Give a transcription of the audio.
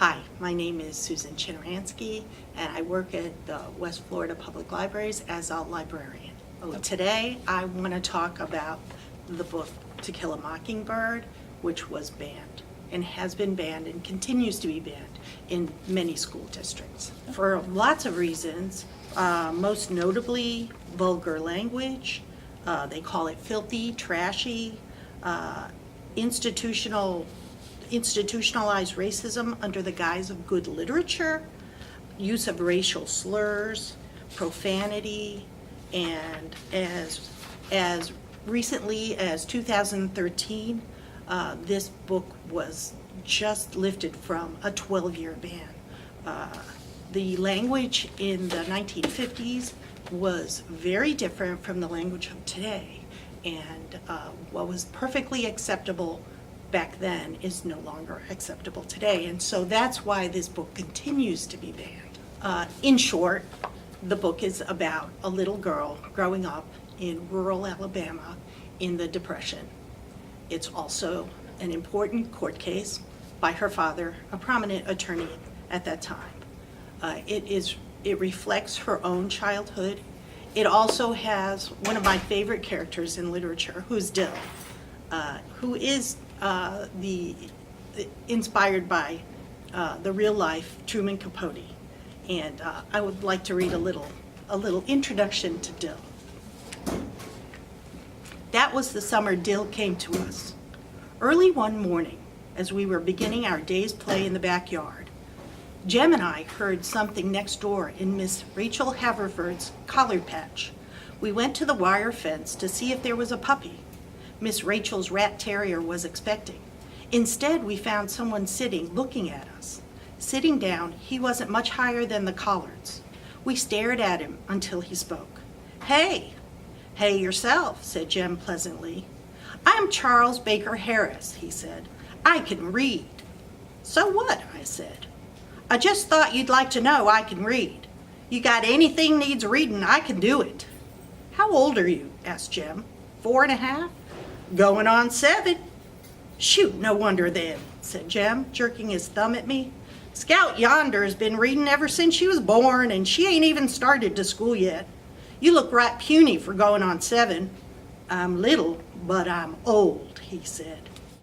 Hi, my name is Susan Chinoransky, and I work at the West Florida Public Libraries as a librarian. Today, I want to talk about the book To Kill a Mockingbird, which was banned and has been banned and continues to be banned in many school districts for lots of reasons, most notably vulgar language. They call it filthy, trashy, institutionalized racism under the guise of good literature, use of racial slurs, profanity, and as recently as 2013, this book was just lifted from a 12-year ban. The language in the 1950s was very different from the language of today, and what was perfectly acceptable back then is no longer acceptable today, and so that's why this book continues to be banned. In short, the book is about a little girl growing up in rural Alabama in the Depression. It's also an important court case by her father, a prominent attorney at that time. It reflects her own childhood. It also has one of my favorite characters in literature, who's Dill, who is inspired by the real life Truman Capote. And I would like to read a little introduction to Dill. That was the summer Dill came to us. Early one morning, as we were beginning our day's play in the backyard, Jem and I heard something next door in Miss Rachel Haverford's collar patch. We went to the wire fence to see if there was a puppy Miss Rachel's rat terrier was expecting. Instead, we found someone sitting, looking at us. Sitting down, he wasn't much higher than the collards. We stared at him until he spoke. "Hey." "Hey yourself," said Jem pleasantly. "I'm Charles Baker Harris," he said. "I can read." "So what?" I said. "I just thought you'd like to know I can read. You got anything needs reading, I can do it." "How old are you?" asked Jem. 4.5. "Going on 7. "Shoot, no wonder then," said Jem, jerking his thumb at me. "Scout yonder has been reading ever since she was born, and she ain't even started to school yet. You look right puny for going on 7. "I'm little, but I'm old," he said.